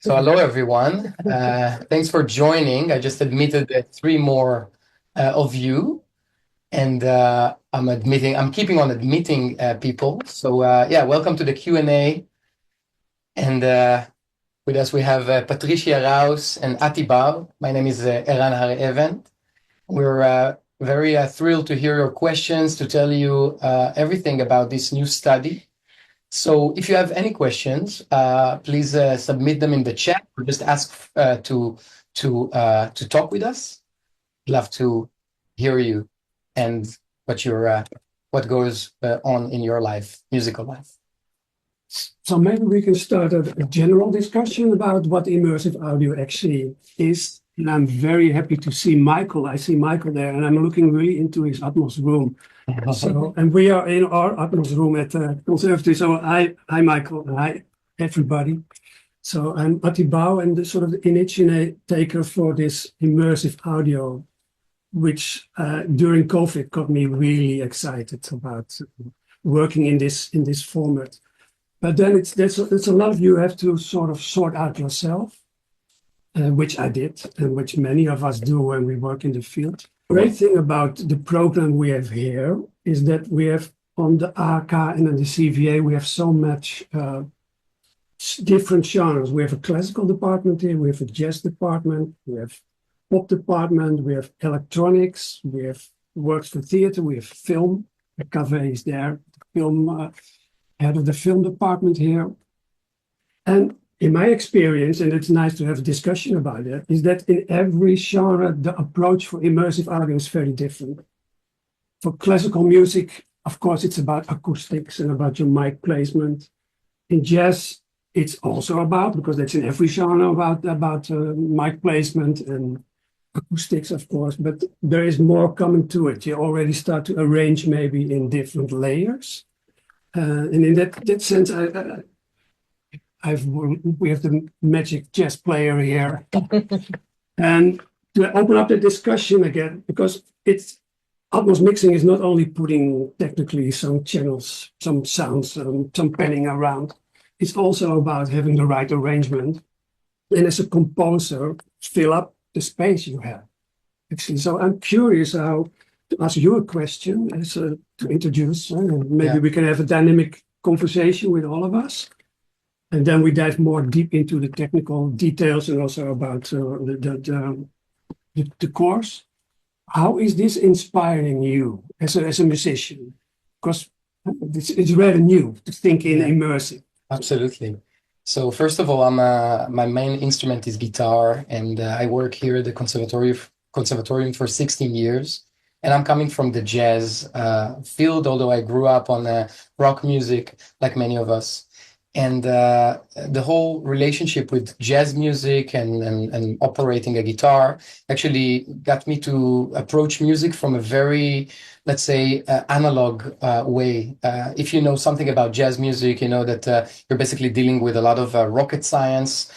So hello everyone. Thanks for joining. I just admitted that three more of you, and I'm keeping on admitting people. So yeah, welcome to the Q&A. And with us we have Patricia Raus and Atibar. My name is Eran Har-Even. We're very thrilled to hear your questions, to tell you everything about this new study. So if you have any questions, please submit them in the chat or just ask to talk with us. Love to hear you and what goes on in your life, musical life. So maybe we can start a general discussion about what immersive audio actually is. And I'm very happy to see Michael. I see Michael there, and I'm looking really into his Atmos room. So, and we are in our Atmos room at Conservatorium. So hi, Michael. Hi, everybody. So I'm Atibau, and the sort of the initiator for this immersive audio, which during COVID got me really excited about working in this format. But then it's a lot of you have to sort of sort out yourself, which I did, and which many of us do when we work in the field. The great thing about the program we have here is that we have on the AK and on the CVA, we have so much different genres. We have a classical department here, we have a jazz department, we have pop department, we have electronics, we have works for theater, we have film. The Cave is there, film. Head of the film department here. And in my experience, and it's nice to have a discussion about it, is that in every genre, the approach for immersive audio is very different. For classical music, of course, it's about acoustics and about your mic placement. In jazz, it's also about, because that's in every genre, about mic placement and acoustics, of course, but there is more coming to it. You already start to arrange maybe in different layers. And in that sense, we have the magic jazz player here. And to open up the discussion again, because Atmos mixing is not only putting technically some channels, some sounds, some panning around. It's also about having the right arrangement. And as a composer, fill up the space you have. Actually, so I'm curious how to ask you a question as to introduce. Maybe we can have a dynamic conversation with all of us. And then we dive more deep into the technical details and also about the course. How is this inspiring you as a musician? Because it's rather new to think in immersive. Absolutely. So first of all, my main instrument is guitar, and I work here at the Conservatorium for 16 years. And I'm coming from the jazz field, although I grew up on rock music, like many of us. And the whole relationship with jazz music and operating a guitar actually got me to approach music from a very, let's say, analog way. If you know something about jazz music, you know that you're basically dealing with a lot of rocket science.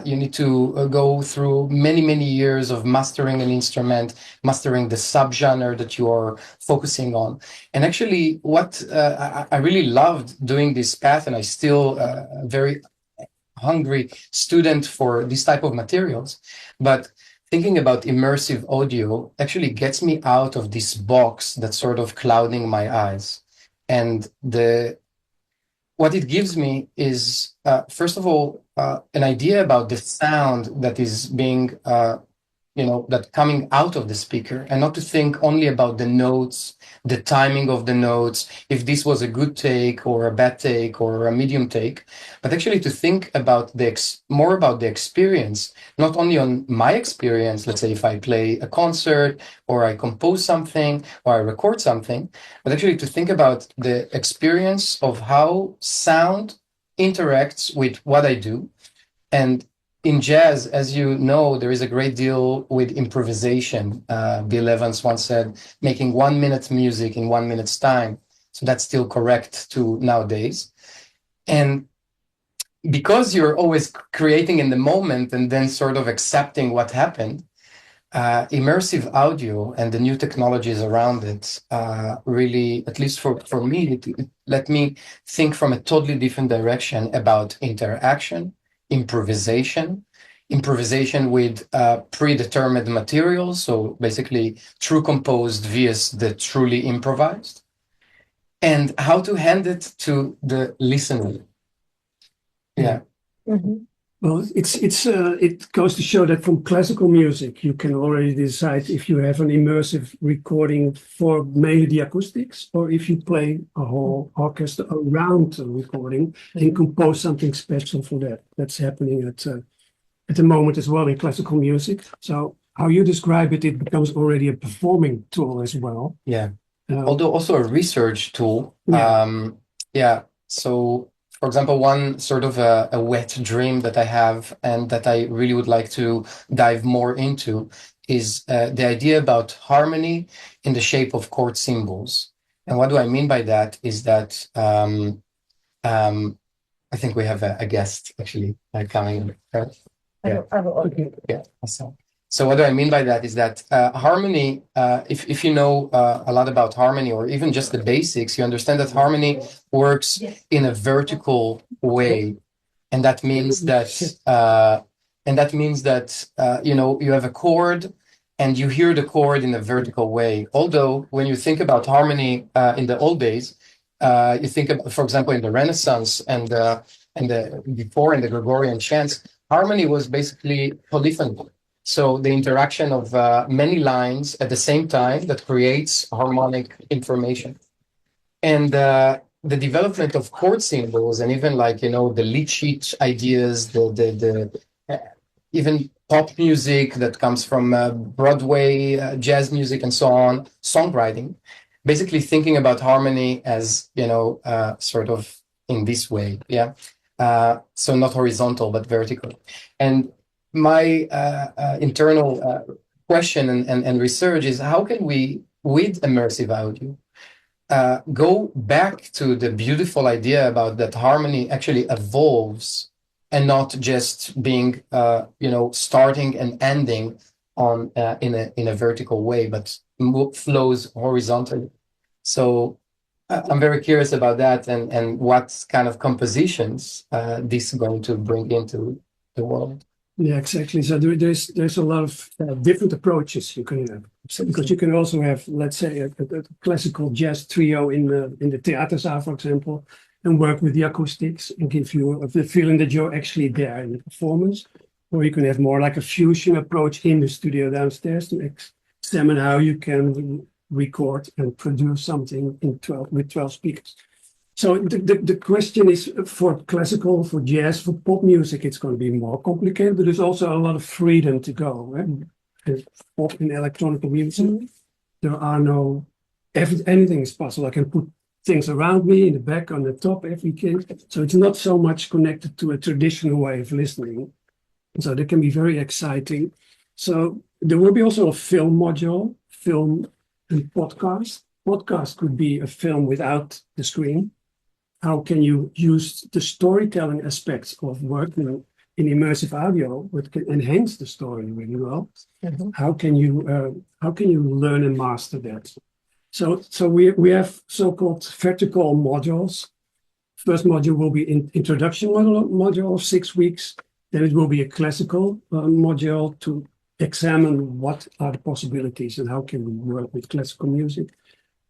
You need to go through many, many years of mastering an instrument, mastering the subgenre that you are focusing on. And actually, what I really loved doing this path, and I still very hungry student for this type of materials, but thinking about immersive audio actually gets me out of this box that's sort of clouding my eyes. And what it gives me is, first of all, an idea about the sound that is being, that coming out of the speaker, and not to think only about the notes, the timing of the notes, if this was a good take or a bad take or a medium take, but actually to think about more about the experience, not only on my experience, let's say if I play a concert or I compose something or I record something, but actually to think about the experience of how sound interacts with what I do. And in jazz, as you know, there is a great deal with improvisation. Bill Evans once said, making 1 minute music in 1 minute's time. So that's still correct to nowadays. And because you're always creating in the moment and then sort of accepting what happened, immersive audio and the new technologies around it really, at least for me, it let me think from a totally different direction about interaction improvisation, improvisation with predetermined materials, so basically true composed vs the truly improvised, and how to hand it to the listener. Yeah. Mhm. Well, it goes to show that from classical music, you can already decide if you have an immersive recording for mainly the acoustics, or if you play a whole orchestra around the recording and compose something special for that. That's happening at the moment as well in classical music. So how you describe it, it becomes already a performing tool as well. Yeah. Although also a research tool. Yeah. So, for example, one sort of a wet dream that I have and that I really would like to dive more into is the idea about harmony in the shape of chord symbols. And what do I mean by that is that I think we have a guest actually coming. Right? Yeah. Yeah. Awesome. So what do I mean by that is that harmony, if you know a lot about harmony or even just the basics, you understand that harmony works in a vertical way. And that means that you know, you have a chord and you hear the chord in a vertical way. Although when you think about harmony in the old days, you think of, for example, in the Renaissance and before in the Gregorian chants, harmony was basically polyphony. So the interaction of many lines at the same time that creates harmonic information. And the development of chord symbols and even like, you know, the lead sheet ideas, even pop music that comes from Broadway, jazz music and so on, songwriting, basically thinking about harmony as, you know, sort of in this way. Yeah. So not horizontal, but vertical. And my internal question and research is how can we, with immersive audio, go back to the beautiful idea about that harmony actually evolves and not just being, you know, starting and ending on in a vertical way, but flows horizontally. So I'm very curious about that and what kind of compositions this is going to bring into the world. Yeah, exactly. So there's a lot of different approaches you can have. Because you can also have, let's say, a classical jazz trio in the Theaterzaal, for example, and work with the acoustics and give you the feeling that you're actually there in the performance. Or you can have more like a fusion approach in the studio downstairs to examine how you can record and produce something with 12 speakers. So the question is for classical, for jazz, for pop music, it's going to be more complicated, but there's also a lot of freedom to go. Right? Pop and electronic music, there are no, anything is possible. I can put things around me in the back, on the top, everything. So it's not so much connected to a traditional way of listening. So that can be very exciting. So there will be also a film module, film and podcast. Podcast could be a film without the screen. How can you use the storytelling aspects of working in immersive audio, which can enhance the story really well? Mm-hmm. How can you learn and master that? So we have so-called vertical modules. First module will be introduction module of 6 weeks. Then it will be a classical module to examine what are the possibilities and how can we work with classical music.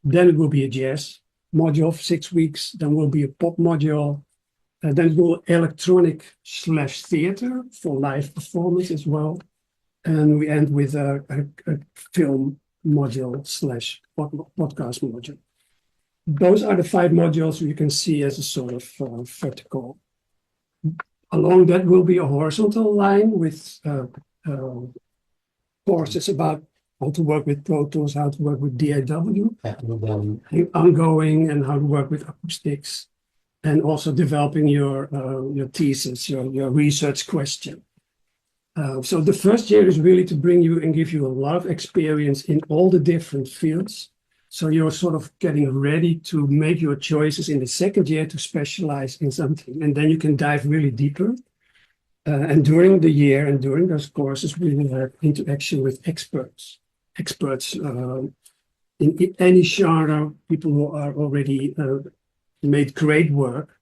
Then it will be a jazz module of 6 weeks. Then will be a pop module. Then it will electronic/theater for live performance as well. And we end with a film module/podcast module. Those are the 5 modules you can see as a sort of vertical. Along that will be a horizontal line with courses about how to work with Pro Tools, how to work with DAW, ongoing, and how to work with acoustics, and also developing your thesis, your research question. So the first year is really to bring you and give you a lot of experience in all the different fields. So you're sort of getting ready to make your choices in the second year to specialize in something. And then you can dive really deeper. And during the year and during those courses, we will have interaction with experts in any genre, people who are already made great work,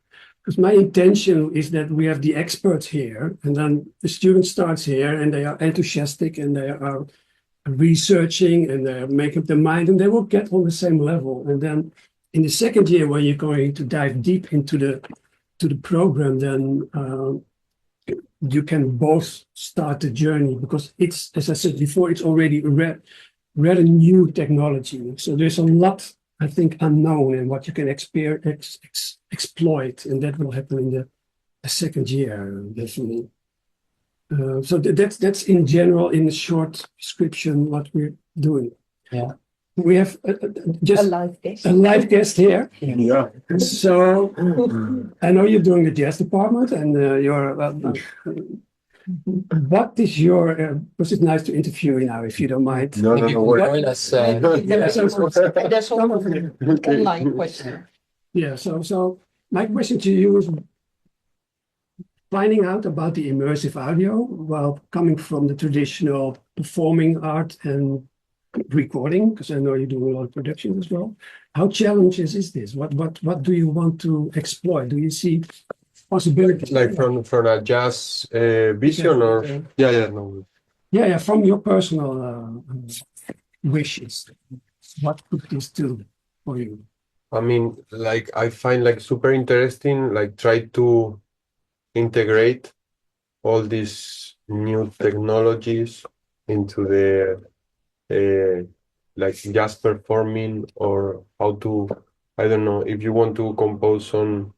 because my intention is that we have the experts here, and then the student starts here, and they are enthusiastic, and they are researching, and they make up their mind, and they will get on the same level. And then in the second year, when you're going to dive deep into the program, then you can both start the journey, because it's, as I said before, it's already rather new technology. So there's a lot, I think, unknown and what you can exploit, and that will happen in the second year, definitely. So that's in general, in a short description, what we're doing. Yeah. We have just a live guest here. Yeah. So I know you're doing the jazz department, and what is your? Was it nice to interview you now, if you don't mind? No, Maybe you can join us. Yeah, so That's all online question. yeah. So my question to you is, finding out about the immersive audio while coming from the traditional performing art and recording, because I know you do a lot of productions as well. How challenges is this? What do you want to explore? Do you see possibilities? Like from a jazz vision, or no. Yeah, from your personal wishes, what could this do for you? I mean, like I find like super interesting, like try to integrate all these new technologies into the like jazz performing, or how to, I don't know, if you want to compose on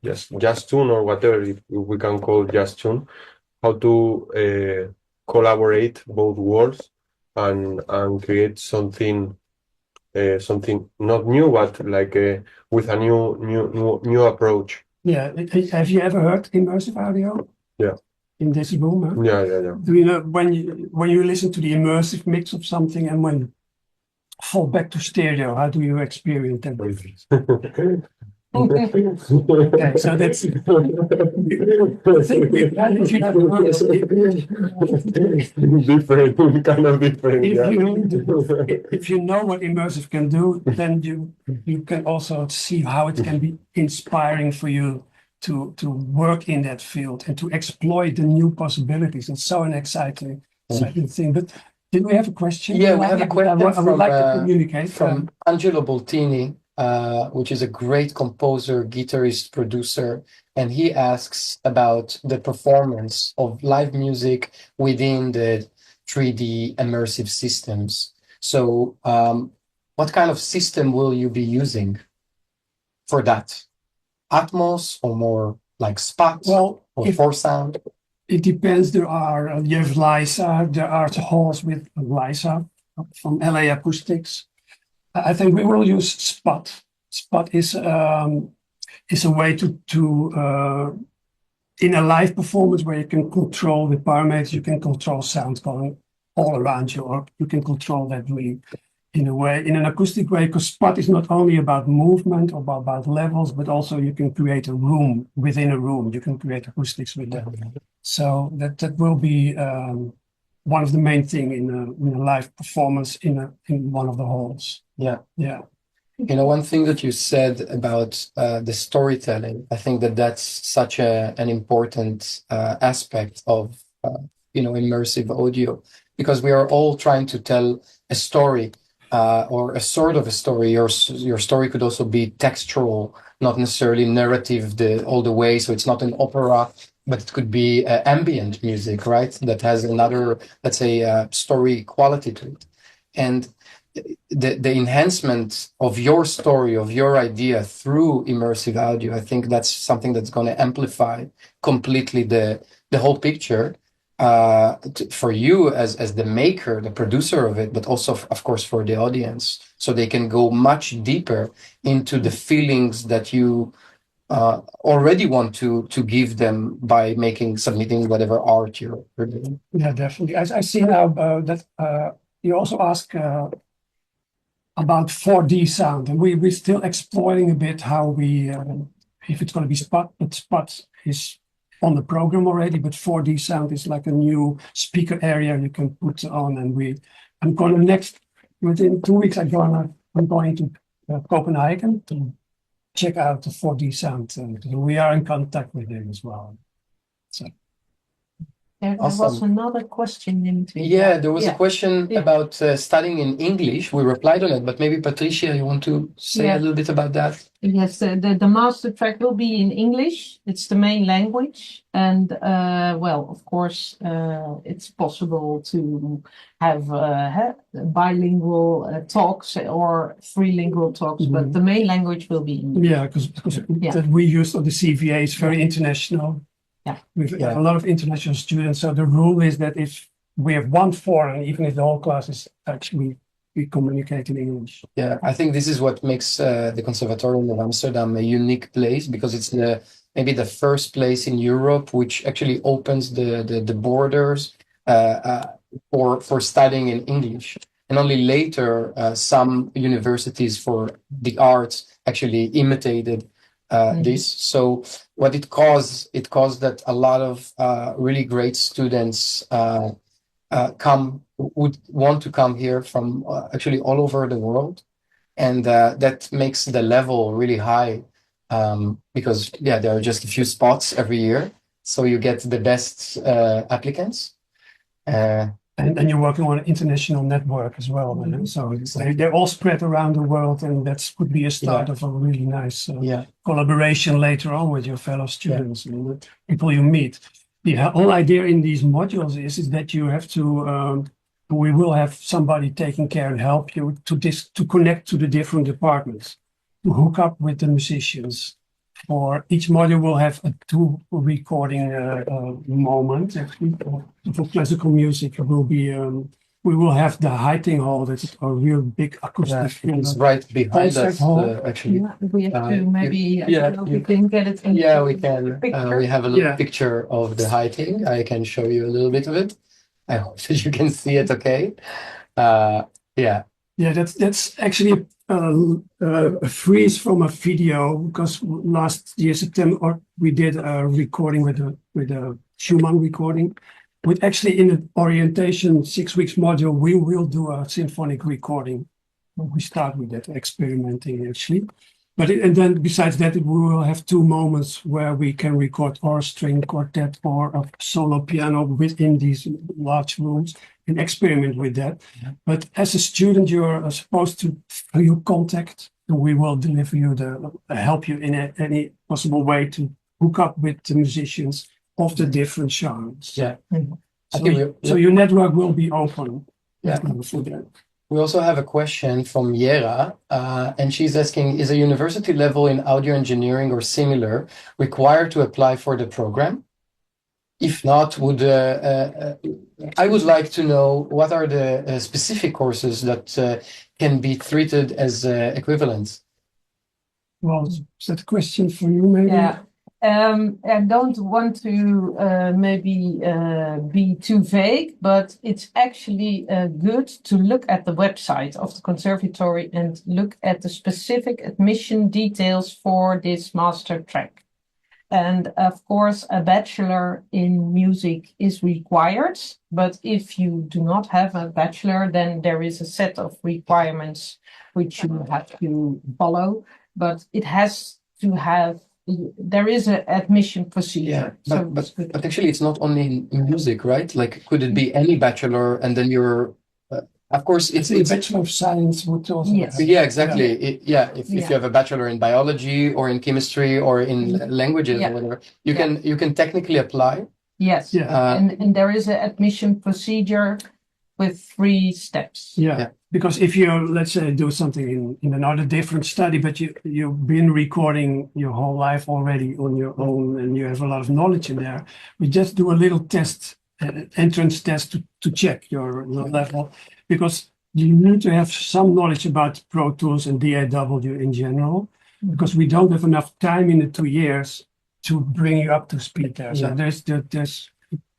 jazz tune or whatever, if we can call jazz tune, how to collaborate both worlds and create something not new, but like with a new approach. Yeah, have you ever heard immersive audio? Yeah. In this room, huh? Yeah. Do you know when you listen to the immersive mix of something, and when you fall back to stereo, how do you experience that? Okay, so that's I think if you have heard different, kind of different. if you know what immersive can do, then you can also see how it can be inspiring for you to work in that field and to exploit the new possibilities. It's so an exciting thing. But did we have a question? Yeah, we have a question I would like to communicate from Angelo Boltini, which is a great composer, guitarist, producer, and he asks about the performance of live music within the 3D immersive systems. So, what kind of system will you be using for that? Atmos, or more like Spot, or Foresound? It depends. You have Lysa, there are halls with Lysa from LA Acoustics. I think we will use Spot. Spot is a way to in a live performance where you can control the parameters, you can control sound going all around you, or you can control that really in an acoustic way, because Spot is not only about movement or about levels, but also you can create a room within a room. You can create acoustics with that. So that will be one of the main thing in a live performance in one of the halls. Yeah. You know, one thing that you said about the storytelling, I think that's such an important aspect of immersive audio, because we are all trying to tell a story. Or a sort of a story. Your story could also be textual, not necessarily narrative all the way. So it's not an opera, but it could be ambient music, right? That has another, let's say, story quality to it. And the enhancement of your story, of your idea through immersive audio, I think that's something that's going to amplify completely the whole picture. For you as the maker, the producer of it, but also, of course, for the audience, so they can go much deeper into the feelings that you already want to give them by submitting whatever art you're doing. Yeah, definitely. I see now that you also ask about 4D sound, and we're still exploring a bit how we, if it's going to be Spot, but Spot is on the program already, but 4D sound is like a new speaker area you can put on, and I'm going within 2 weeks I'm going to Copenhagen to check out the 4D sound. And we are in contact with them as well. So. There was Awesome. another question in between. Yeah, there was a question Yeah. about studying in English. We replied on it, but maybe Patricia, you want to say Yeah. a little bit about that? Yes, the master track will be in English. It's the main language. And, well, of course, it's possible to have bilingual talks or trilingual talks, but the main language will be English. Yeah, because that we use on the CVA is very international. Yeah. We've a lot of international students. So the rule is that if we have one foreign, even if the whole class is actually we communicate in English. Yeah, I think this is what makes the Conservatorium of Amsterdam a unique place, because it's maybe the first place in Europe which actually opens the borders for studying in English. And only later, some universities for the arts actually imitated this. So what it caused that a lot of really great students would want to come here from actually all over the world, and that makes the level really high, because there are just a few spots every year, so you get the best applicants. And you're working on an international network as well. So they're all spread around the world, and that could be a start of a really nice collaboration later on with your fellow students and the people you meet. The whole idea in these modules is that you have to, we will have somebody taking care and help you to connect to the different departments, to hook up with the musicians. For each module, we'll have a 2 recording moment. Actually, for classical music, it will be we will have the Heiting Hall. That's a real big acoustic. It's right behind us, actually. Yeah, we have to maybe. We can get it. Yeah, we can. We have a little Yeah. picture of the Heiting. I can show you a little bit of it. I hope that you can see it. Okay. Yeah. Yeah, that's actually a freeze from a video, because last year September we did a recording with a Schumann recording. With actually in the orientation 6 weeks module, we will do a symphonic recording. We start with that experimenting actually, and then besides that, we will have 2 moments where we can record or a string quartet or a solo piano within these large rooms and experiment with that. Yeah. But as a student, you're supposed to feel contact, and we will deliver you help you in any possible way to hook up with the musicians of the different genres. Yeah. So your network will be open. Yeah. For that. We also have a question from Yera, and she's asking, is a university level in audio engineering or similar required to apply for the program? If not, I would like to know what are the specific courses that can be treated as equivalents? Well, is that a question for you, maybe? Yeah. I don't want to maybe be too vague, but it's actually good to look at the website of the conservatory and look at the specific admission details for this master track. And of course, a bachelor in music is required, but if you do not have a bachelor, then there is a set of requirements which you have to follow, but it has to have. There is an admission procedure. Yeah, but actually it's not only in music, right? Like, could it be any bachelor and then you're, of course, it's a Bachelor of Science would also. Yes. Yeah, exactly. If you have a bachelor in biology or in chemistry or in languages or whatever, you can technically apply. Yes. Yeah. And there is an admission procedure with 3 steps. Yeah. Because if you, let's say, do something in another different study, but you've been recording your whole life already on your own and you have a lot of knowledge in there, we just do a little test, entrance test to check your level, because you need to have some knowledge about Pro Tools and DAW in general, because we don't have enough time in the 2 years to bring you up to speed there. So there's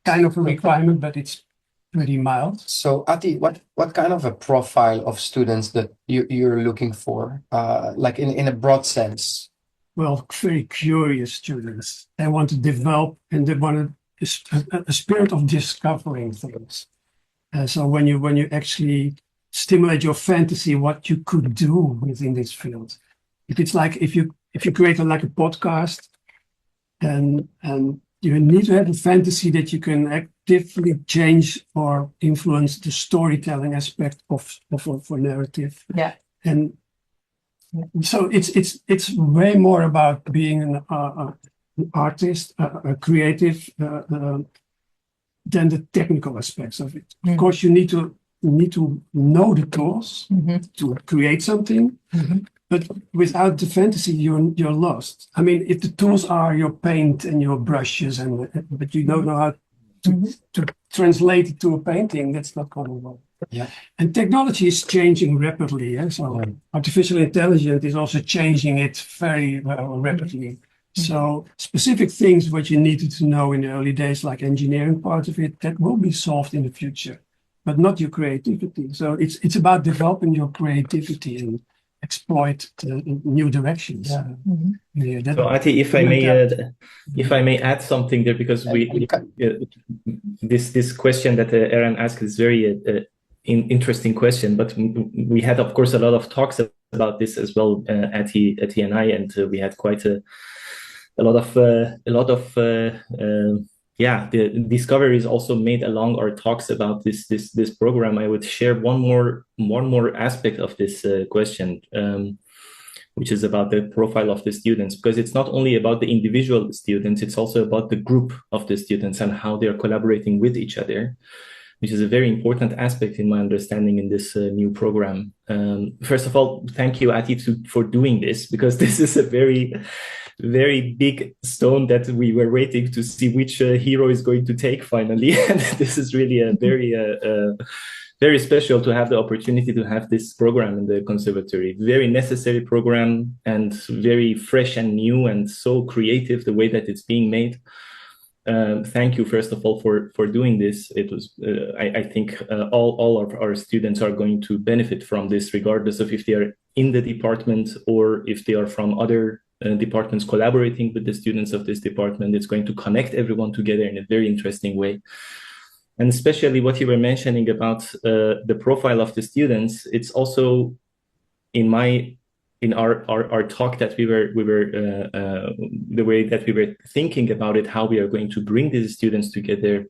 kind of a requirement, but it's pretty mild. So, Ati, what kind of a profile of students that you're looking for, like in a broad sense? Well, very curious students. They want to develop and they want a spirit of discovering things. So when you actually stimulate your fantasy, what you could do within this field. If it's like if you if you create like a podcast, and you need to have a fantasy that you can actively change or influence the storytelling aspect of narrative. Yeah. And so it's way more about being an artist, a creative, than the technical aspects of it. Of course, you need to know the tools to create something, but without the fantasy, you're lost. I mean, if the tools are your paint and your brushes, but you don't know how to translate it to a painting, that's not going to work. Yeah. And technology is changing rapidly. So artificial intelligence is also changing it very rapidly. So specific things what you needed to know in the early days, like engineering part of it, that will be solved in the future, but not your creativity. So it's about developing your creativity and exploit new directions. Yeah. So Ati, if I may add something there, because this question that Aaron asked is very interesting question, but we had, of course, a lot of talks about this as well, Ati and I, and we had quite a lot of the discoveries also made along our talks about this program. I would share one more aspect of this question, which is about the profile of the students, because it's not only about the individual students, it's also about the group of the students and how they're collaborating with each other, which is a very important aspect in my understanding in this new program. First of all, thank you, Ati, for doing this, because this is a very big stone that we were waiting to see which hero is going to take finally. And this is really a very special to have the opportunity to have this program in the conservatory. Very necessary program and very fresh and new and so creative the way that it's being made. Thank you, first of all, for doing this. It was, I think, all of our students are going to benefit from this, regardless of if they are in the department or if they are from other departments collaborating with the students of this department. It's going to connect everyone together in a very interesting way. And especially what you were mentioning about the profile of the students, it's also in our talk that we were the way that we were thinking about it, how we are going to bring these students together.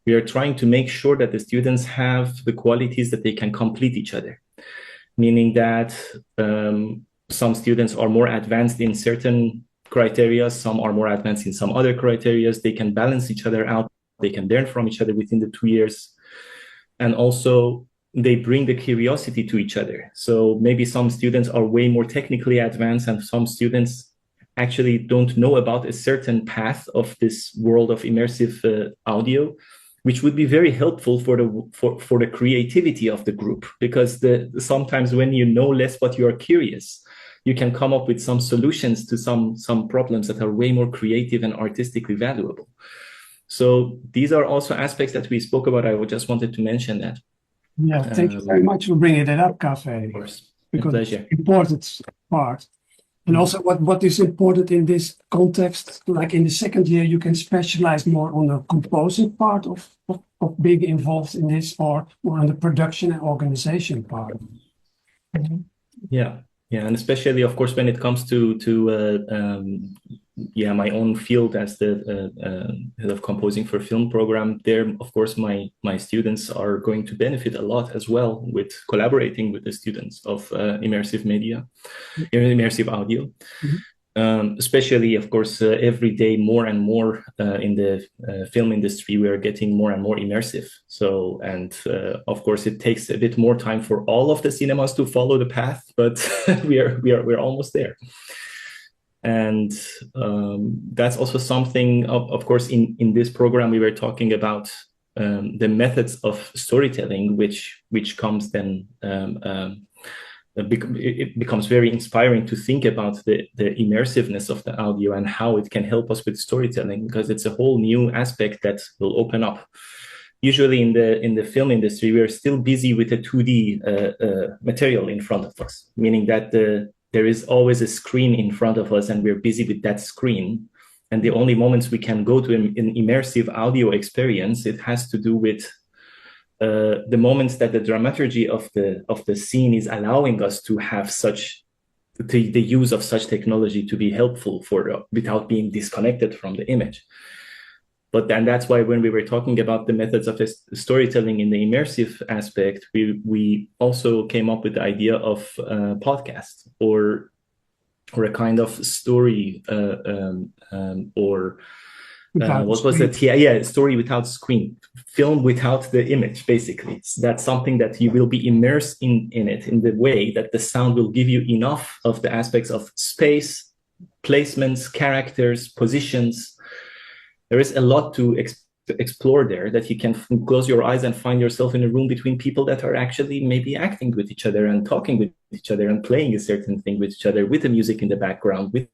We are trying to make sure that the students have the qualities that they can complete each other, meaning that some students are more advanced in certain criteria, some are more advanced in some other criteria. They can balance each other out. They can learn from each other within the 2 years. And also they bring the curiosity to each other. So maybe some students are way more technically advanced and some students actually don't know about a certain path of this world of immersive audio, which would be very helpful for the creativity of the group, because sometimes when you know less but you are curious, you can come up with some solutions to some problems that are way more creative and artistically valuable. So these are also aspects that we spoke about. I just wanted to mention that. Yeah, thank you very much for bringing that up, Cafe. Of course, because a pleasure. it's an important part. And also what is important in this context, like in the second year, you can specialize more on the composing part of being involved in this, or more on the production and organization part. Yeah, and especially, of course, when it comes to my own field as the head of composing for film program, there, of course, my students are going to benefit a lot as well with collaborating with the students of immersive media, immersive audio. Especially, of course, every day more and more in the film industry, we are getting more and more immersive. So, and of course, it takes a bit more time for all of the cinemas to follow the path, but we're almost there. And that's also something, of course, in this program, we were talking about the methods of storytelling, which comes then, it becomes very inspiring to think about the immersiveness of the audio and how it can help us with storytelling, because it's a whole new aspect that will open up. Usually in the film industry, we are still busy with a 2D material in front of us, meaning that there is always a screen in front of us and we're busy with that screen. And the only moments we can go to an immersive audio experience, it has to do with the moments that the dramaturgy of the scene is allowing us to have such the use of such technology to be helpful for without being disconnected from the image. But then that's why when we were talking about the methods of storytelling in the immersive aspect, we also came up with the idea of podcast or a kind of story or what was it? Yeah, story without screen, film without the image, basically. That's something that you will be immersed in it in the way that the sound will give you enough of the aspects of space, placements, characters, positions. There is a lot to explore there, that you can close your eyes and find yourself in a room between people that are actually maybe acting with each other and talking with each other and playing a certain thing with each other with the music in the background, with,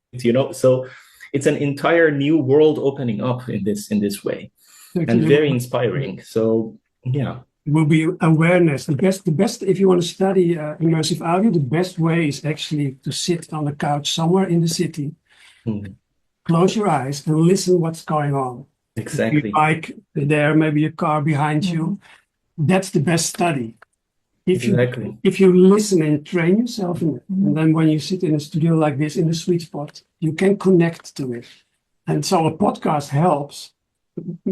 so it's an entire new world opening up in this way, and very inspiring. So yeah, will be awareness. The best if you want to study immersive audio, the best way is actually to sit on a couch somewhere in the city, close your eyes and listen what's going on. Exactly. Like there may be a car behind you. That's the best study. If you listen and train yourself in it, and then when you sit in a studio like this in the sweet spot, you can connect to it. And so a podcast helps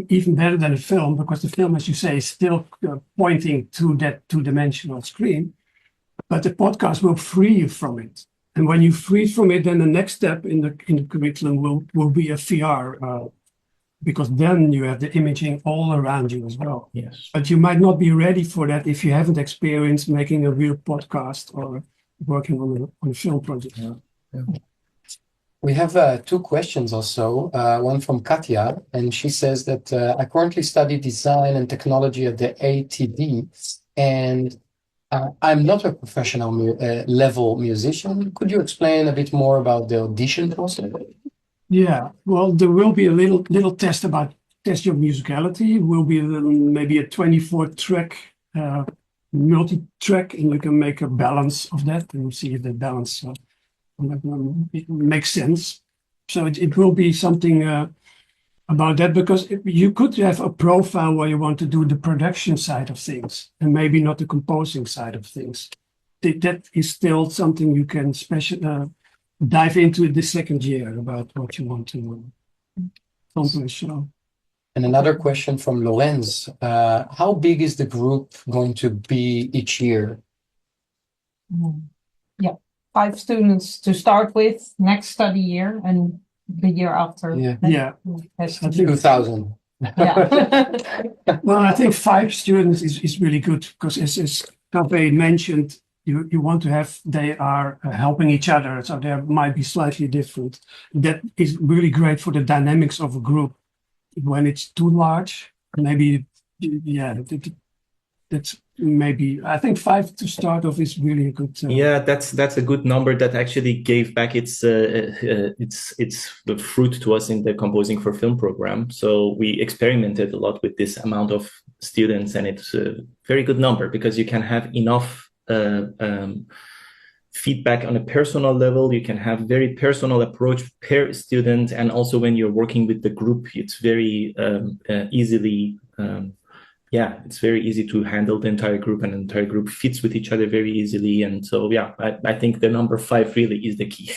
even better than a film, because the film, as you say, is still pointing to that two-dimensional screen, but the podcast will free you from it. And when you free from it, then the next step in the curriculum will be a VR, because then you have the imaging all around you as well. Yes. But you might not be ready for that if you haven't experienced making a real podcast or working on a film project. Yeah. We have two questions also, one from Katya, and she says that I currently study design and technology at the ATD, and I'm not a professional level musician. Could you explain a bit more about the audition process? Yeah, well, there will be a little test your musicality. It will be maybe a 24-track multi-track, and you can make a balance of that and see if the balance it makes sense. So it will be something about that, because you could have a profile where you want to do the production side of things and maybe not the composing side of things. That is still something you can dive into the second year about what you want to accomplish. And another question from Lorenz. How big is the group going to be each year? Yeah, 5 students to start with next study year, and the year after. Yeah. I think 2,000. Yeah. Well, I think 5 students is really good, because as Kaveh mentioned, you want to have, they are helping each other, so they might be slightly different. That is really great for the dynamics of a group. When it's too large, maybe, that's maybe, I think 5 to start off is really a good. Yeah, that's a good number that actually gave back its fruit to us in the Composing for Film program. So we experimented a lot with this amount of students, and it's a very good number, because you can have enough feedback on a personal level. You can have very personal approach per student, and also when you're working with the group, it's very easily. It's very easy to handle the entire group, and the entire group fits with each other very easily. And so, I think the number 5 really is the key.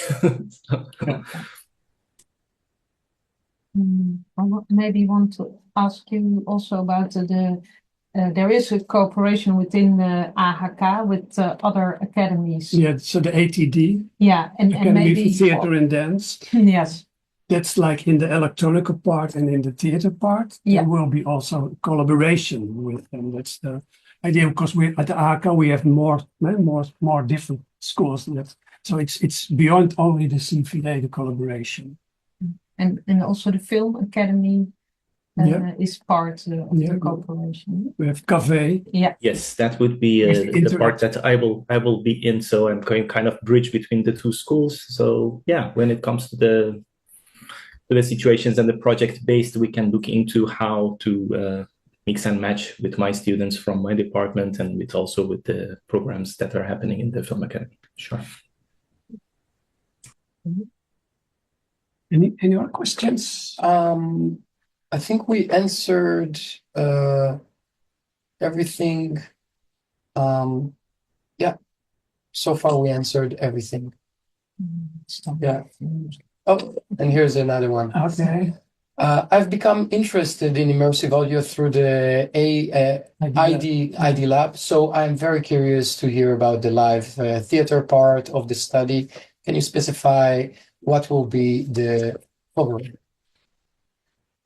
I maybe want to ask you also about there is a cooperation within AHK with other academies. Yeah, so the ATD. Yeah, and maybe for Theater and Dance. Yes. That's like in the electronic part and in the theater part. Yeah. There will be also collaboration with them. That's the idea, because we at the AHK we have more different schools. So it's beyond only the CVA, the collaboration. And also the Film Academy is part of the cooperation. We have Café. Yeah. Yes, that would be the part that I will be in. So I'm going kind of bridge between the 2 schools. So yeah, when it comes to the situations and the project based, we can look into how to mix and match with my students from my department, and with the programs that are happening in the Film Academy. Sure. Any other questions? I think we answered everything. So far we answered everything. Yeah. Oh, and here's another one. Okay. I've become interested in immersive audio through the ID lab, so I'm very curious to hear about the live theater part of the study. Can you specify what will be the program?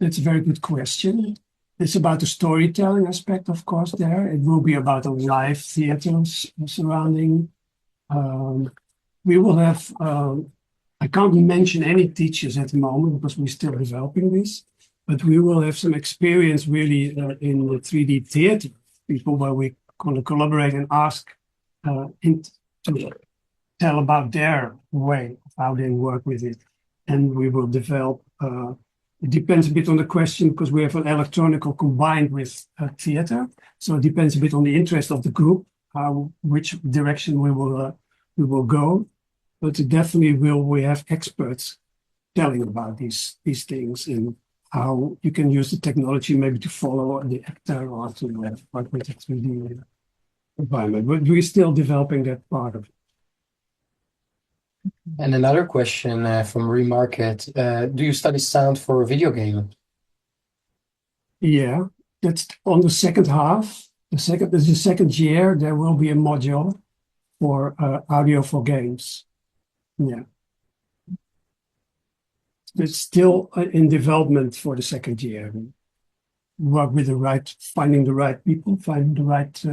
That's a very good question. It's about the storytelling aspect, of course, there. It will be about a live theater surrounding. We will have, I can't mention any teachers at the moment because we're still developing this, but we will have some experience really in the 3D theater, people where we're going to collaborate and ask to tell about their way of how they work with it. And we will develop, it depends a bit on the question because we have an electronical combined with theater. So it depends a bit on the interest of the group, which direction we will go. But definitely we have experts telling about these things and how you can use the technology maybe to follow the actor or to work with the 3D environment. But we're still developing that part of it. And another question from Remarket. Do you study sound for a video game? Yeah, that's on the second half. There's the second year, there will be a module for audio for games. Yeah. It's still in development for the second year. Work with finding the right people, finding the right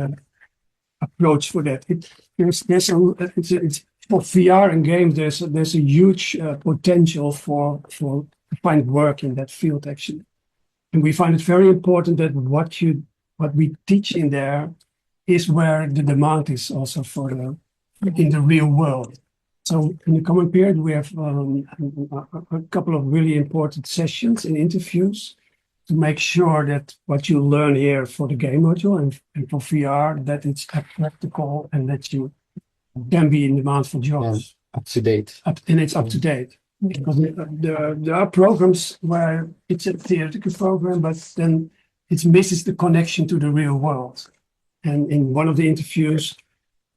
approach for that. It's for VR and games. There's a huge potential for to find work in that field actually, and we find it very important that what we teach in there is where the demand is also in the real world. So in the coming period, we have a couple of really important sessions and interviews to make sure that what you learn here for the game module and for VR, that it's practical and that you can be in demand for jobs. Up to date. And it's up to date. Because there are programs where it's a theoretical program, but then it misses the connection to the real world. And in one of the interviews,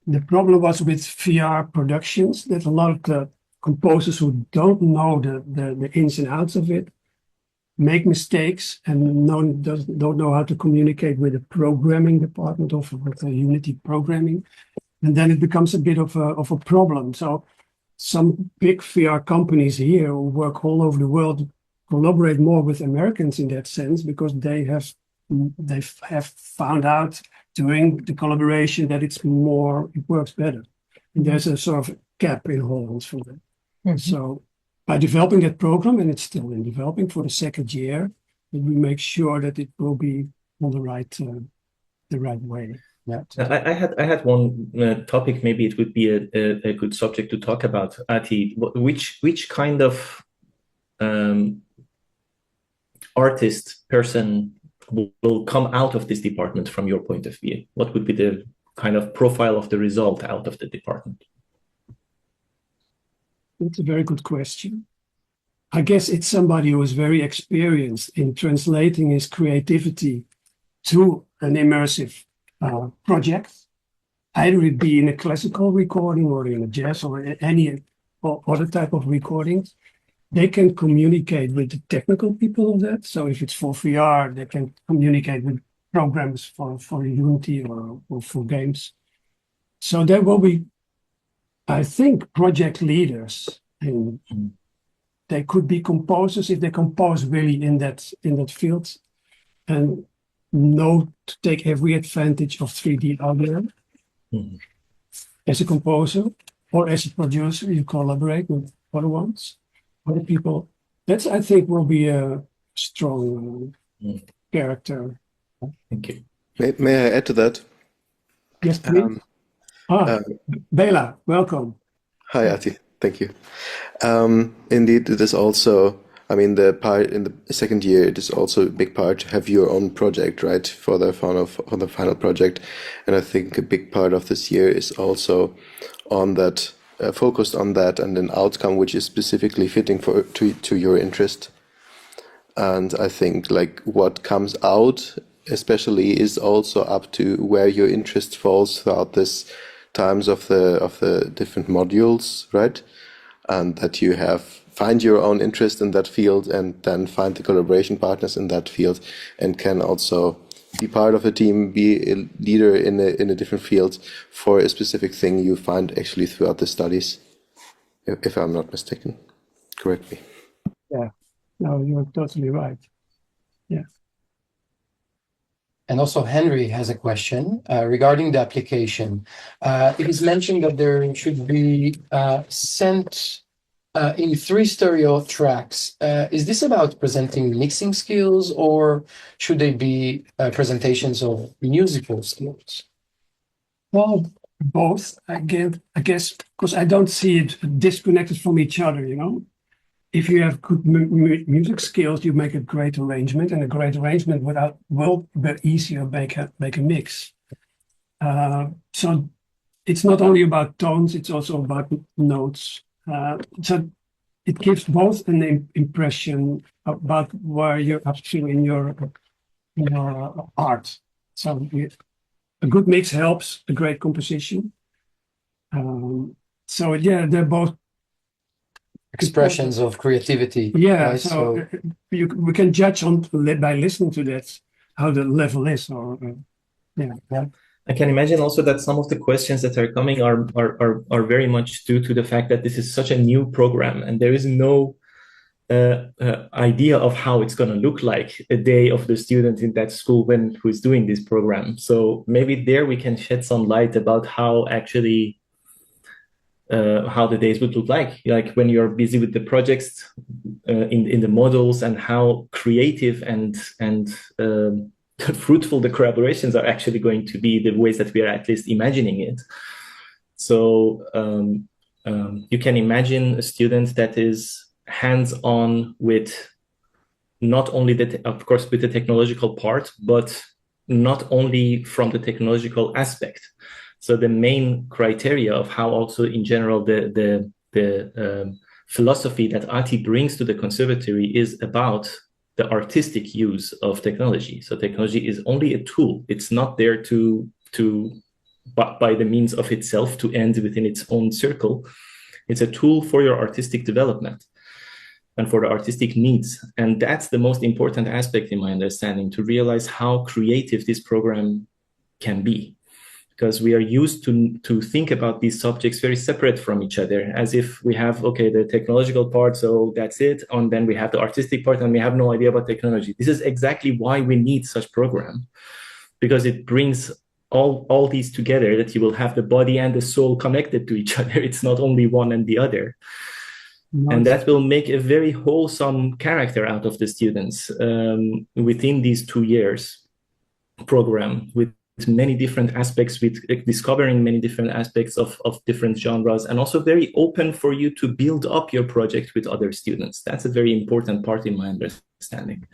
the problem was with VR productions that a lot of the composers who don't know the ins and outs of it make mistakes and don't know how to communicate with the programming department of the Unity programming. And then it becomes a bit of a problem. So some big VR companies here who work all over the world collaborate more with Americans in that sense because they have found out during the collaboration that it works better. And there's a sort of gap in Holland for that. Mm-hmm. So by developing that program, and it's still in developing for the second year, we make sure that it will be on the right way. Yeah. I had one topic. Maybe it would be a good subject to talk about. Ati, which kind of artist person will come out of this department from your point of view? What would be the kind of profile of the result out of the department? That's a very good question. I guess it's somebody who is very experienced in translating his creativity to an immersive project, either it be in a classical recording or in a jazz or any other type of recordings. They can communicate with the technical people of that. So if it's for VR, they can communicate with programs for Unity or for games. So there will be, I think, project leaders, and they could be composers if they compose really in that field and know to take every advantage of 3D audio. Mm-hmm. As a composer or as a producer, you collaborate with other people. That's, I think, will be a strong character. Thank you. May I add to that? Yes, please. Bela, welcome. Hi, Ati. Thank you. Indeed, it is also, I mean, the part in the second year, it is also a big part to have your own project, right, for the final project. And I think a big part of this year is also on that, focused on that and an outcome which is specifically fitting to your interest. And I think like what comes out especially is also up to where your interest falls throughout this times of the different modules, right? and that you find your own interest in that field and then find the collaboration partners in that field and can also be part of a team, be a leader in a different field for a specific thing you find actually throughout the studies, if I'm not mistaken. Correct me. Yeah, no, you're totally right. Yeah. And also Henry has a question regarding the application. It is mentioned that there should be sent in 3 stereo tracks. Is this about presenting mixing skills, or should they be presentations of musical skills? Well, both. Again, I guess, because I don't see it disconnected from each other, you know. If you have good music skills, you make a great arrangement, and a great arrangement will be easier make a mix. So it's not only about tones; it's also about notes. So it gives both an impression about where you're up to in your art. So a good mix helps a great composition. So yeah, they're both Expressions of creativity. yeah, right? so we can judge by listening to that how the level is, or yeah. I can imagine also that some of the questions that are coming are very much due to the fact that this is such a new program and there is no idea of how it's going to look like a day of the student in that school who is doing this program. So maybe there we can shed some light about how actually how the days would look like when you're busy with the projects in the models, and how creative and fruitful the collaborations are actually going to be, the ways that we are at least imagining it. So you can imagine a student that is hands-on with not only of course with the technological part, but not only from the technological aspect. So the main criteria of how also in general the philosophy that ATI brings to the conservatory is about the artistic use of technology. So technology is only a tool. It's not there by the means of itself to end within its own circle. It's a tool for your artistic development and for the artistic needs. And that's the most important aspect in my understanding, to realize how creative this program can be. Because we are used to think about these subjects very separate from each other, as if we have, okay, the technological part, so that's it, and then we have the artistic part, and we have no idea about technology. This is exactly why we need such program, because it brings all these together, that you will have the body and the soul connected to each other. It's not only one and the other. Nice. And that will make a very wholesome character out of the students within these 2 years program, with many different aspects, with discovering many different aspects of different genres, and also very open for you to build up your project with other students. That's a very important part in my understanding,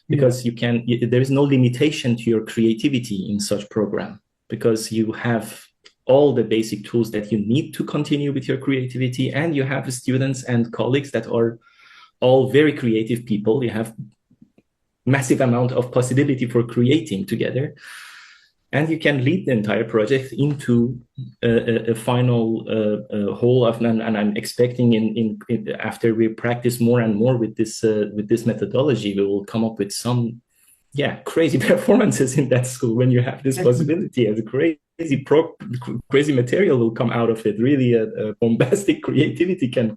because there is no limitation to your creativity in such program, because you have all the basic tools that you need to continue with your creativity, and you have students and colleagues that are all very creative people. You have massive amount of possibility for creating together. And you can lead the entire project into a final whole of, and I'm expecting after we practice more and more with this methodology, we will come up with some crazy performances in that school when you have this possibility. As crazy material will come out of it. Really, a bombastic creativity can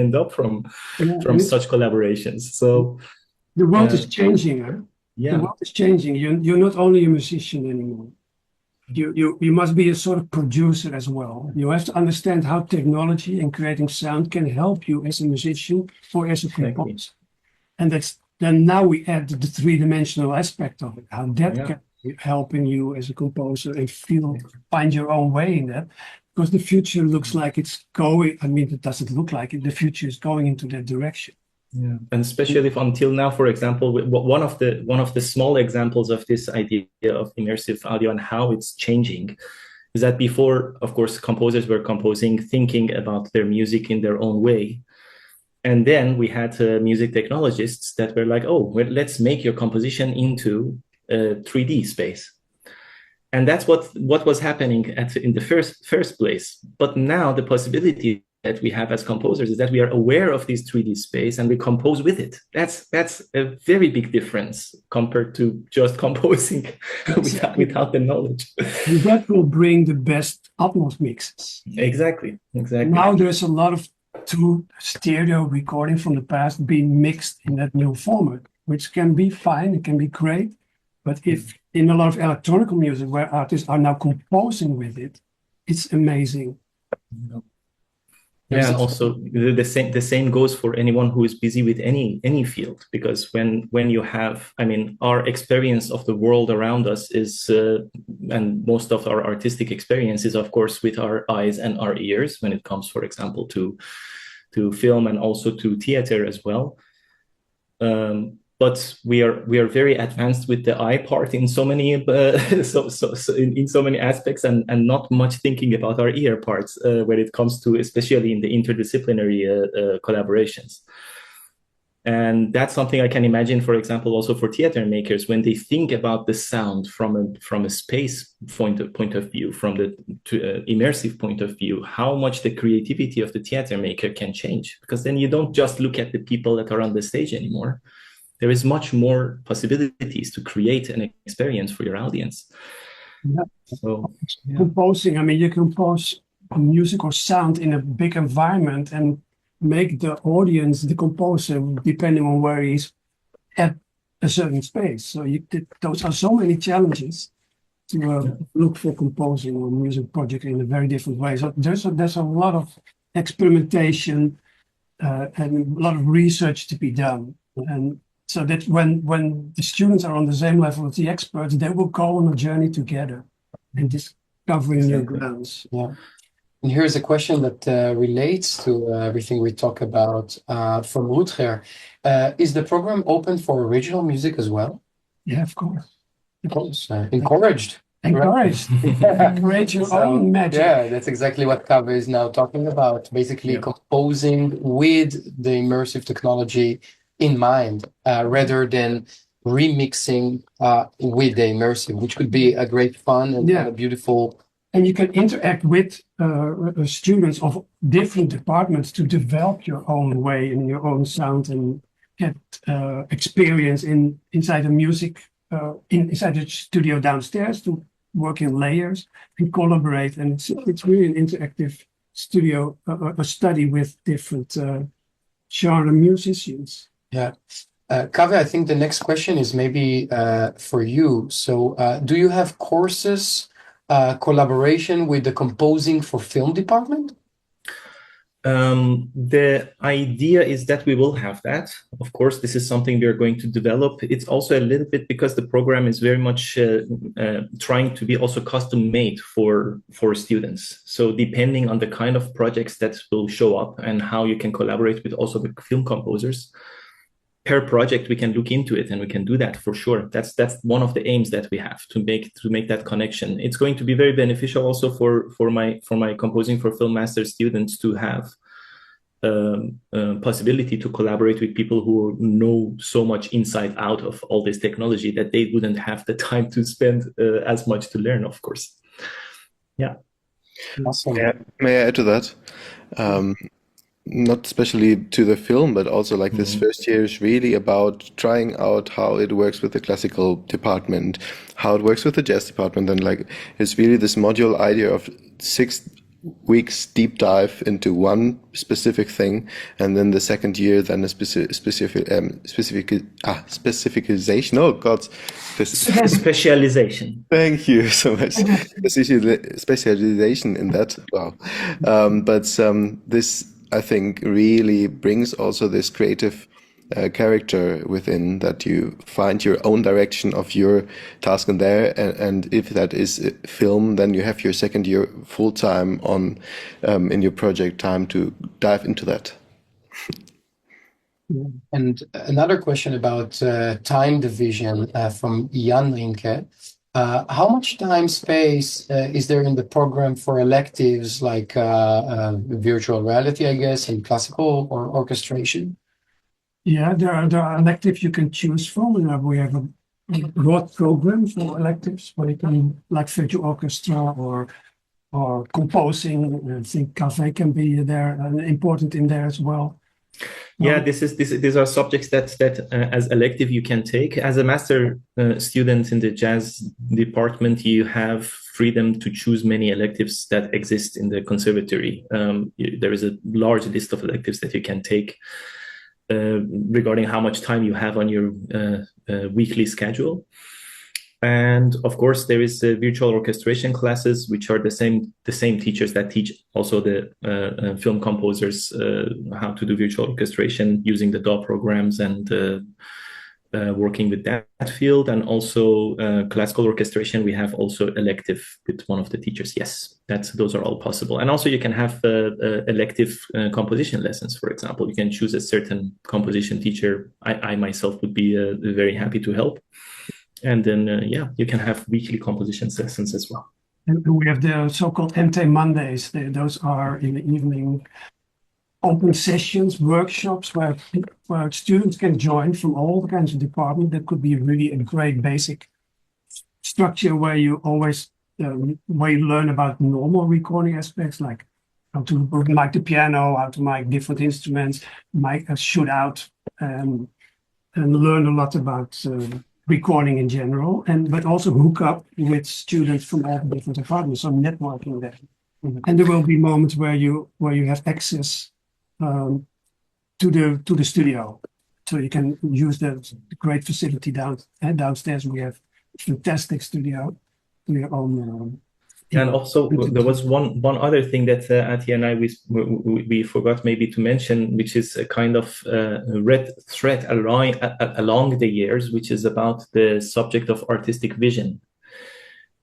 end up from such collaborations. So the world is changing, huh? Yeah. The world is changing. You're not only a musician anymore. You must be a sort of producer as well. You have to understand how technology and creating sound can help you as a musician or as a composer. And then now we add the 3-dimensional aspect of it, how that can be helping you as a composer and find your own way in that. Because the future looks like it's going, it doesn't look like it, the future is going into that direction. Yeah, and especially if until now, for example, one of the small examples of this idea of immersive audio and how it's changing is that before, of course, composers were composing, thinking about their music in their own way. And then we had music technologists that were like, oh, well, let's make your composition into a 3D space. And that's what was happening in the first place. But now the possibility that we have as composers is that we are aware of this 3D space and we compose with it. That's a very big difference compared to just composing without the knowledge. And that will bring the best Atmos mixes. Exactly. Now there's a lot of true stereo recording from the past being mixed in that new format, which can be fine, it can be great. But if in a lot of electronic music where artists are now composing with it, it's amazing. Yeah, and also the same goes for anyone who is busy with any field, because when you have, I mean, our experience of the world around us is, and most of our artistic experience is, of course, with our eyes and our ears when it comes, for example, to film and also to theater as well. But we are very advanced with the eye part in so many in so many aspects, and not much thinking about our ear parts when it comes to, especially in the interdisciplinary collaborations. And that's something I can imagine, for example, also for theater makers, when they think about the sound from a space point of view, from the immersive point of view, how much the creativity of the theater maker can change, because then you don't just look at the people that are on the stage anymore. There is much more possibilities to create an experience for your audience. Yeah. So, yeah. Composing, I mean, you compose music or sound in a big environment and make the audience, the composer, depending on where he's at a certain space. So those are so many challenges to look for composing or music project in a very different way. So there's a lot of experimentation and a lot of research to be done. And so that when the students are on the same level as the experts, they will go on a journey together and discovering new grounds. Yeah. And here's a question that relates to everything we talk about from Rutger. Is the program open for original music as well? Yeah, of course. Of course. Encouraged. Encouraged. Create your own magic. Yeah, that's exactly what Kaveh is now talking about. Basically, composing with the immersive technology in mind, rather than remixing with the immersive, which could be a great fun and a beautiful. And you can interact with students of different departments to develop your own way and your own sound and get experience inside the music, inside the studio downstairs, to work in layers and collaborate. And it's really an interactive studio, a study with different genre musicians. Yeah. Kaveh, I think the next question is maybe for you. So do you have courses, collaboration with the composing for film department? The idea is that we will have that. Of course, this is something we are going to develop. It's also a little bit because the program is very much trying to be also custom made for students. So depending on the kind of projects that will show up and how you can collaborate with also the film composers, per project we can look into it, and we can do that for sure. That's one of the aims that we have to make that connection. It's going to be very beneficial also for my composing for film master students to have possibility to collaborate with people who know so much inside out of all this technology that they wouldn't have the time to spend as much to learn, of course. Yeah. Awesome. Yeah. May I add to that? Not especially to the film, but also like this first year is really about trying out how it works with the classical department, how it works with the jazz department. And like, it's really this module idea of 6 weeks deep dive into one specific thing. And then the second year, then a specificization. Oh God. Specialization. Thank you so much. Specialization in that. Wow. This, I think, really brings also this creative character within, that you find your own direction of your task in there. And if that is film, then you have your second year full time on in your project time to dive into that. And another question about time division from Jan Rinke. How much time space is there in the program for electives like virtual reality, I guess, and classical or orchestration? Yeah, there are electives you can choose from. We have a broad program for electives where you can, like virtual orchestra or or composing. I think cafe can be there important in there as well. Yeah, these are subjects that as elective you can take. As a master student in the jazz department, you have freedom to choose many electives that exist in the conservatory. There is a large list of electives that you can take regarding how much time you have on your weekly schedule. And of course, there is virtual orchestration classes, which are the same teachers that teach also the film composers how to do virtual orchestration using the DAW programs and working with that field. And also classical orchestration, we have also elective with one of the teachers. Yes, those are all possible. And also you can have elective composition lessons, for example. You can choose a certain composition teacher. I myself would be very happy to help. And then, you can have weekly composition sessions as well. And we have the so-called MT Mondays. Those are in the evening open sessions, workshops where students can join from all kinds of departments. That could be really a great basic structure where you always where you learn about normal recording aspects, like how to mic the piano, how to mic different instruments, mic shoot out, and learn a lot about recording in general, but also hook up with students from all different departments, so networking there. Mm-hmm. And there will be moments where you have access to the studio, so you can use the great facility downstairs. We have a fantastic studio. We are on. And also, there was one other thing that Ati and I we forgot maybe to mention, which is a kind of red thread along the years, which is about the subject of artistic vision,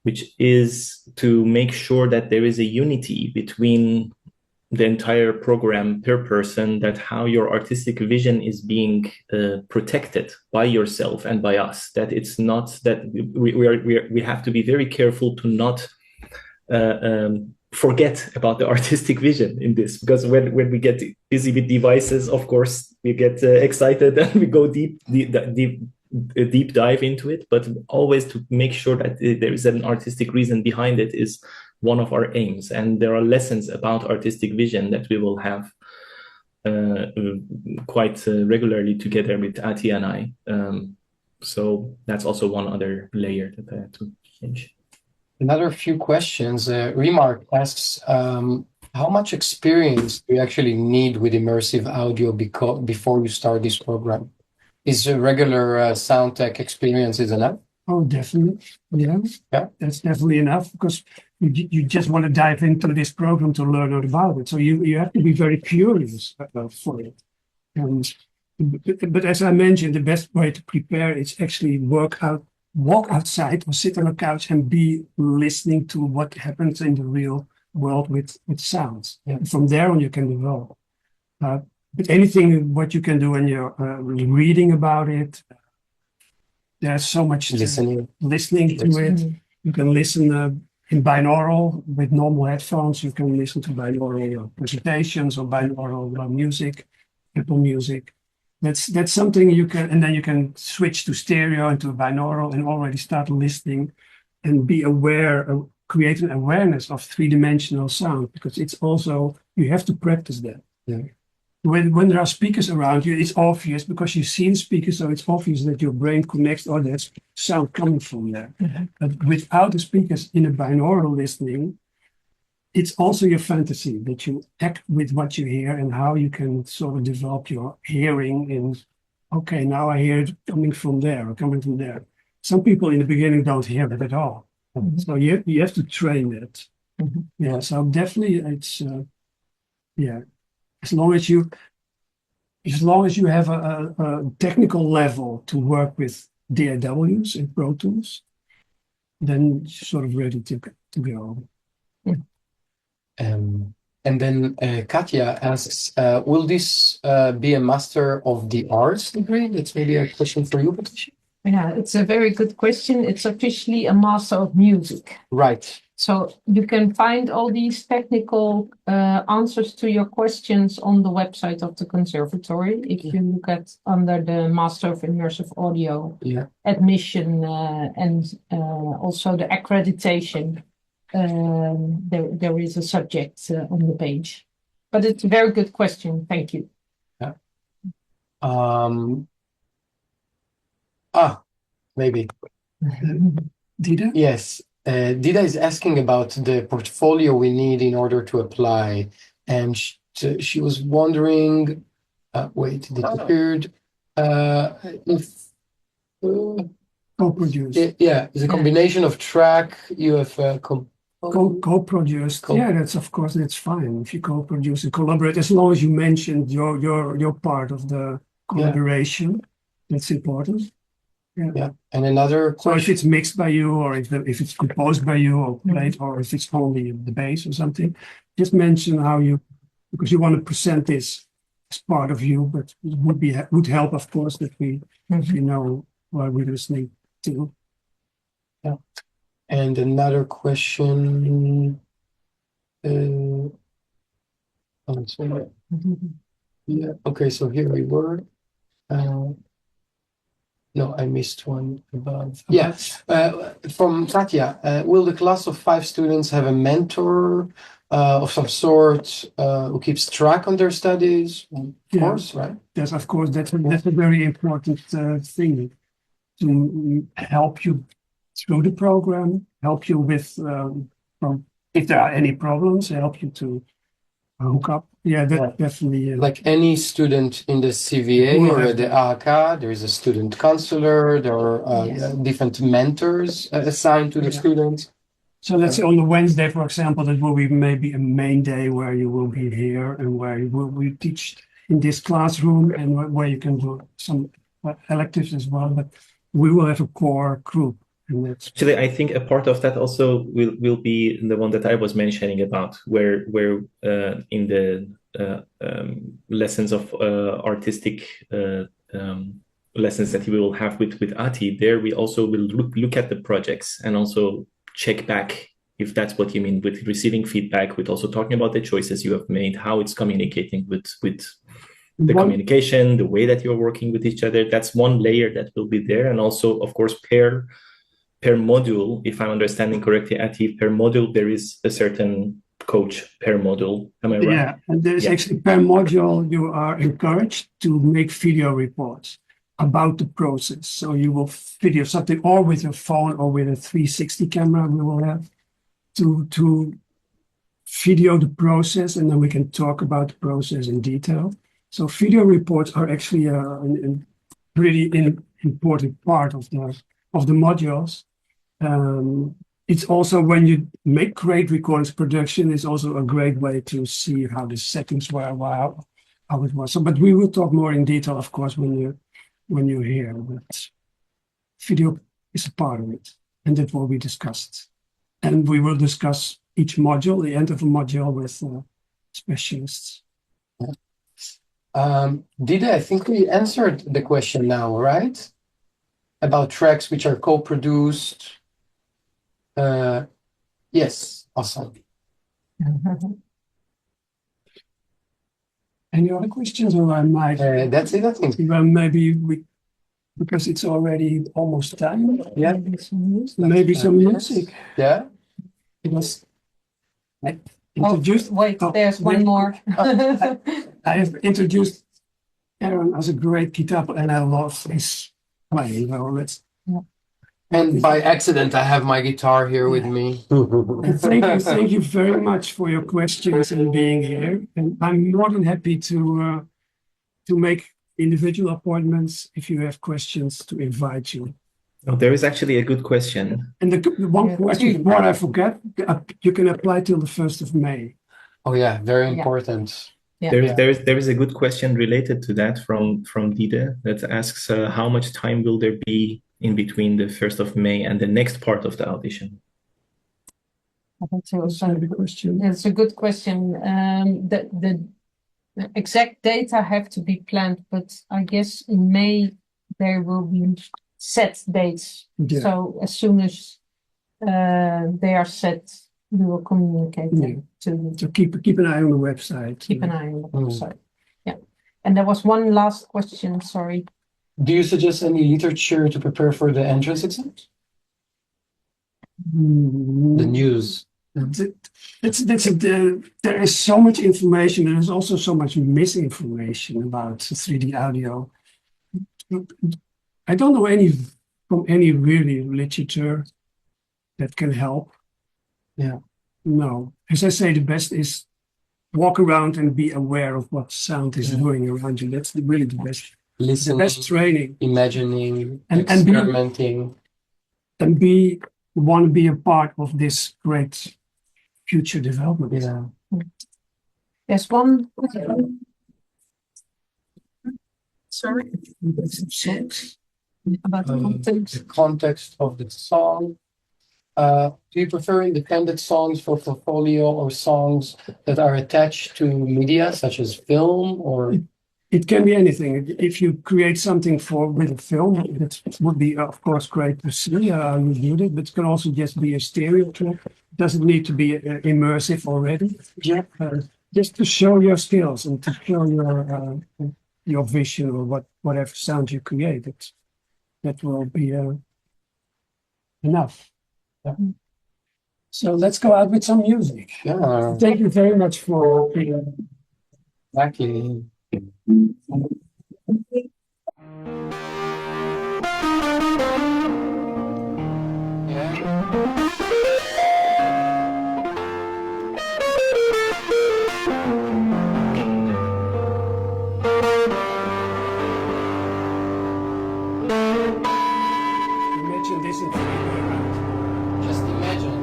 which is to make sure that there is a unity between the entire program per person, that how your artistic vision is being protected by yourself and by us. That it's not that we have to be very careful to not forget about the artistic vision in this, because when we get busy with devices, of course we get excited and we go deep dive into it, but always to make sure that there is an artistic reason behind it is one of our aims. And there are lessons about artistic vision that we will have quite regularly together with Ati and I. So that's also one other layer that I had to change. Another few questions. Remark asks, how much experience do you actually need with immersive audio before you start this program? Is a regular sound tech experience enough? Oh, definitely. Yeah, that's definitely enough, because you just want to dive into this program to learn all about it. So you have to be very curious for it. But as I mentioned, the best way to prepare is actually walk outside or sit on a couch and be listening to what happens in the real world with sounds. Yeah. From there on, you can develop. But anything what you can do when you're reading about it, there's so much listening to it. You can listen in binaural with normal headphones. You can listen to binaural presentations or binaural music, Apple Music. That's something you can, and then you can switch to stereo and to binaural and already start listening and be aware, create an awareness of three-dimensional sound, because it's also, you have to practice that. Yeah. When there are speakers around you, it's obvious because you've seen speakers, so it's obvious that your brain connects, or there's sound coming from there. Mm-hmm. But without the speakers in a binaural listening, it's also your fantasy that you act with what you hear and how you can sort of develop your hearing in, okay, now I hear it coming from there or coming from there. Some people in the beginning don't hear it at all. Mm-hmm. So you have to train it. Mm-hmm. Yeah, so definitely it's, as long as you have a technical level to work with DAWs and Pro Tools, then you're sort of ready to go. Yeah. And then Katja asks, will this be a Master of the Arts degree? That's maybe a question for you, Patricia. Yeah, it's a very good question. It's officially a Master of Music. Right. So you can find all these technical answers to your questions on the website of the Conservatory. If you look at under the Master of Immersive Audio admission and also the accreditation. there is a subject on the page. But it's a very good question. Thank you. Yeah. Maybe. Dida? Yes. Dida is asking about the portfolio we need in order to apply. And she was wondering, wait, it disappeared. If Co-produced. yeah, it's a combination of track. You have Co-produced. Yeah, that's of course that's fine. If you co-produce and collaborate, as long as you mentioned your part of the collaboration, that's important. Yeah. And another So if question. it's mixed by you, or if it's composed by you, or played, or if it's only the bass or something, just mention how you, because you want to present this as part of you, but it would help, of course, that we know what we're listening to. Yeah. And another question. Sorry. Yeah. Okay. So here we were. No, I missed one above. Yes. From Katya, will the class of 5 students have a mentor of some sort who keeps track on their studies? Of course, right? Yes, of course. That's a very important thing to help you through the program, help you with if there are any problems, help you to hook up. Yeah, that definitely. Like any student in the CVA or the AHK, there is a student counselor, there are different mentors assigned to the students. So let's say on the Wednesday, for example, that will be maybe a main day where you will be here and where you will be teach in this classroom and where you can do some electives as well. But we will have a core group. Actually, I think a part of that also will be the one that I was mentioning about, where in the lessons of artistic lessons that we will have with Ati, there we also will look at the projects and also check back if that's what you mean with receiving feedback, with also talking about the choices you have made, how it's communicating with the communication, the way that you're working with each other. That's one layer that will be there, and also, of course, per module, if I'm understanding correctly, Ati, per module, there is a certain coach per module. Am I right? Yeah, and there's actually per module, you are encouraged to make video reports about the process. So you will video something, or with your phone or with a 360 camera, we will have to video the process, and then we can talk about the process in detail. So video reports are actually a pretty important part of the modules. It's also when you make great recordings, production is also a great way to see how the settings were, how it was. So, but we will talk more in detail, of course, when you're here. But video is a part of it, and that will be discussed. And we will discuss each module, the end of a module, with specialists. Dida, I think we answered the question now, right? About tracks which are co-produced. Yes, awesome. Any other questions, or I might? That's it, I think. Well, maybe because it's already almost time. Yeah. Maybe some music. Yeah. It was introduced. There's one more. I have introduced Aaron as a great guitar player, and I love his playing. And by accident, I have my guitar here with me. Thank you very much for your questions and being here. And I'm more than happy to make individual appointments if you have questions to invite you. Oh, there is actually a good question. And the one question, what I forget, you can apply till the 1st of May. Oh yeah, very important. Yeah. There is a good question related to that from Dida that asks how much time will there be in between the 1st of May and the next part of the audition? That's a good question. It's a good question. The exact data have to be planned, but I guess in May there will be set dates. Yeah. So as soon as they are set, we will communicate them to you. So keep an eye on the website. Keep an eye on the website. Yeah. And there was one last question, sorry. Do you suggest any literature to prepare for the entrance exams? The news. There is so much information. There is also so much misinformation about 3D audio. I don't know from any really literature that can help. Yeah. No, as I say, the best is walk around and be aware of what sound is doing around you. That's really the best. Listening, The best training, imagining, and experimenting. Want to be a part of this great future development. Yeah. There's one. Sorry. Songs. About the context. The context of the song. Do you prefer independent songs for portfolio or songs that are attached to media such as film or? It can be anything. If you create something with a film, it would be, of course, great to see how you did it, but it can also just be a stereo track. It doesn't need to be immersive already. Yeah. Just to show your skills and to show your vision or whatever sound you create. That will be enough. Yeah. So let's go out with some music. Yeah. Thank you very much for Exactly. Imagine this in 3D. Just imagine.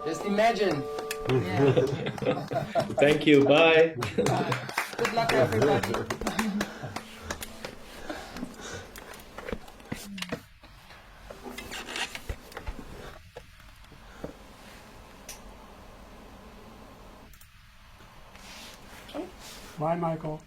Just imagine. Thank you. Bye. Good luck, everybody. Bye, Michael.